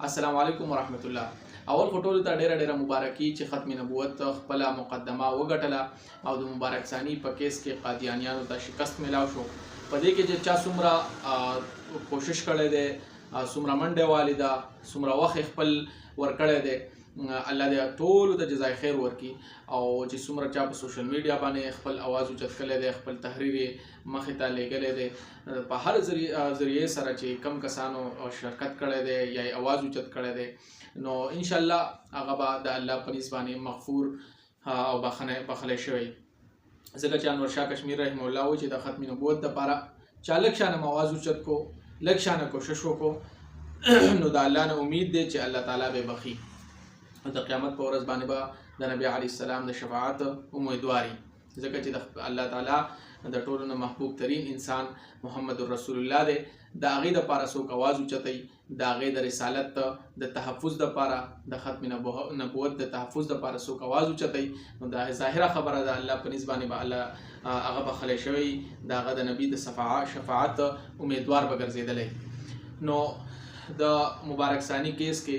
السلام علیکم ورحمت الله. اول خو ټولو ته ډیره مبارکي چې ختم نبوت خپل مقدمه وګټله او د مبارک ثاني په کیس کې قادیانیانو ته شکست ملاو شو. په دې کې چې چا څومره کوشش کړی دی، څومره منډه والی ده، څومره وخت خپل ورکړی دی، الله دې ټولو ته جزای خیر ورکړي. او چې څومره چا په سوشل میډیا باندې خپل اواز اوچت کړی دی، خپل تحریر مخې ته لیږلی دی، په هر ذریعې سره چې کم کسانو شرکت کړی دی یا اواز اوچت کړی دی، نو انشاءالله هغه به د الله په نسبت باندې مغفور او بخښلی شوی. ځکه چې انور شاه کشمیر رحمه الله وایي چې د ختم نبوت دپاره چا لږ شانه اواز اوچت کو، لږ شانه کوشش وکړو، نو د الله نه امید دی چې الله تعالی به بخي. د قیامت په ورځ باندې به د نبی علیه السلام د شفاعت امیدواري، ځکه چې الله تعالی د ټولو نه محبوب ترین انسان محمد رسول الله دی. د هغې دپاره څوک اواز اوچتوي، د هغې د رسالت د تحفظ دپاره، د ختم نبوت د تحفظ دپاره څوک اواز اوچتوي، نو دا ظاهره خبره ده الله په نسبت باندې به الله هغه بخښلی شوی، د هغه د نبي د شفاعت امیدوار به ګرځېدلی. نو د مبارک ثاني کیس کې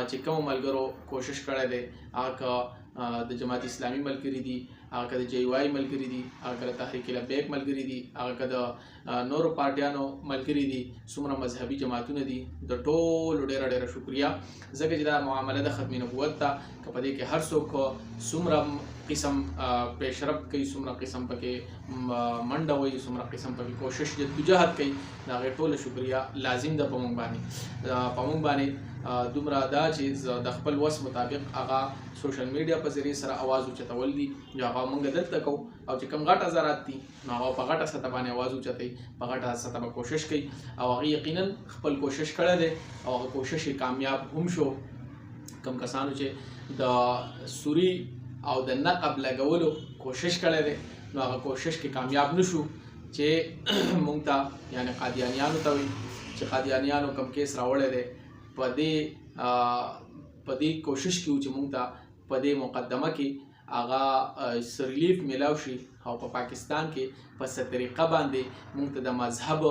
چې کوم ملګرو کوشش کړی دی، هغه که د جماعت اسلامي ملګري دي، هغه که د جی واي ملګري دي، هغه که د تحریک لبیک ملګري دي، هغه که د نورو پارټیانو ملګري دي، څومره مذهبي جماعتونه دي، د ټولو ډیره شکریه. ځکه چې دا معامله د ختم نبوت ته که په دې کې هر څوک څومره قسم پیشرفت کوي، څومره قسم پکې منډه وایي، څومره قسم پکې کوشش جدوجهد کوي، د هغې ټوله شکریه لازم ده په موږ باندې. دومره دا چې د خپل وس مطابق هغه سوشل میډیا په ذریعې سره اواز اوچتول دي، یا هغه موږ دلته کوو، او چې کوم غټ حضرات دي نو هغه په غټه سطح باندې اواز اوچتوي، په غټه سطح به کوشش کوي، او هغه یقینا خپل کوشش کړی دی او هغه کوشش یې کامیاب هم شو. کوم کسانو چې د سوري او د نقب لګولو کوشش کړی دی، نو هغه کوشش کې کامیاب نشو، چې موږ ته یعنی قادیانیانو ته وي چې قادیانیانو کوم کیس راوړی دی، په دې کوشش کې چې موږ ته په دې مقدمه کې هغه ریلیف میلاو شي، او په پاکستان کې په څه طریقه باندې موږ ته د مذهب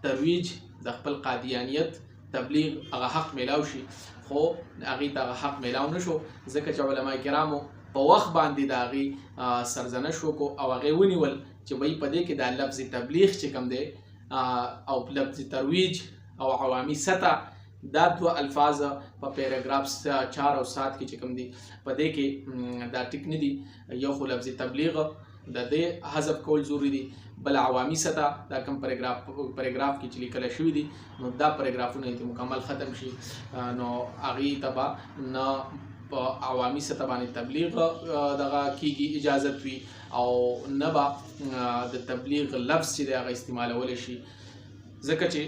ترویج، د خپل قادیانیت تبلیغ هغه حق میلاو شي. خو هغې ته هغه حق میلاو نشو، ځکه چې علما کرامو په وخت باندې د هغې سرزنش وکړو او هغې ونیول چې وایي په دې کې دا لفظ تبلیغ چې کوم دی او لفظ ترویج او عوامي سطح، دا دوه الفاظ په پیراګراف 4 او 7 کې چې کوم دي، په دې کې دا ټیک نه دي. یو خو لفظ تبلیغ د دې حذف کول ضروري دي، بل عوامي سطح دا کوم پیراګراف کې چې لیکل شوي دي، نو دا پیراګرافونه چې مکمل ختم شي، نو هغې ته به نه په عوامي سطح باندې تبلیغ دغه کېږي اجازت وي، او نه به د تبلیغ لفظ چې دی هغه استعمالولی شي. ځکه چې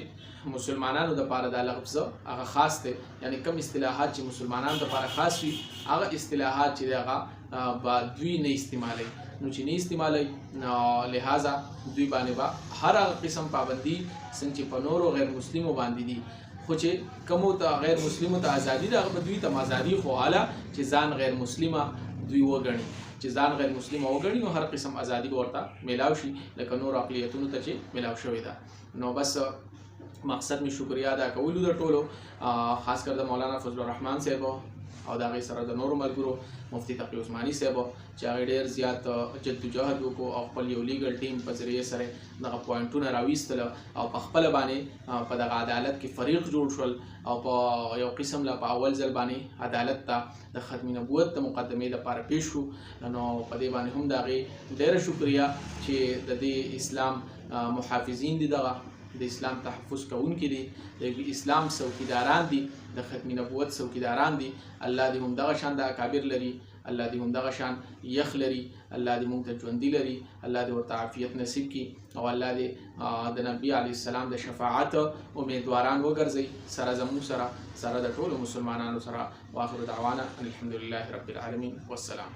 مسلمانانو دپاره دا لفظ هغه خاص دی، یعنی کم اصطلاحات چې مسلمانانو دپاره خاص وي، هغه اصطلاحات چې دی هغه به دوی نه استعمالوي. نو چې نه استعمالوي، نو لہذا دوی باندې به هر هغه قسم پابندي څنګه چې په نورو غیر مسلمو باندې دي، خو چې کومو ته غیر مسلمو ته ازادي ده، هغه به دوی ته ازادي، خو حاله چې ځان غیر مسلمه دوی وګڼي، چې ځان غیر مسلمه وګڼي، نو هر قسم ازادي به ورته میلاو شي، لکه نورو اقلیتونو ته چې میلاو شوې ده. نو بس مقصد می شکریه ادا کولو د ټولو، خاص کر د مولانا فضل الرحمن صاحب او د هغې سره د نورو ملګرو مفتی تقی عثماني صاحب چې هغې ډېر زیات جدوجهد وکړو او خپل یو لیګل ټیم په ذریعې سره دغه پوینټونه راویستله، او په خپله باندې په دغه عدالت کې فریق جوړ شول، او په یو قسم له په اول ځل باندې عدالت ته د ختم نبوت د مقدمې دپاره پیش شو. نو په دې باندې هم د هغې ډېره شکریه چې د دې اسلام محافظین دي، دغه د اسلام تحفظ کوونکي دي، د اسلام څوکیداران دي، د ختم نبوت څوکیداران دي. الله دې هم دغه شان د اکابر لري، الله دې هم دغه شان یخ لري، الله دې موږ ته ژوندي لري، الله دې ورته عافیت نصیب کړي، او الله دې د نبي علیه السلام د شفاعت امیدواران وګرځوي، سره زموږ سره د ټولو مسلمانانو سره. واخر دعوانا الحمدلله رب العالمین، والسلام.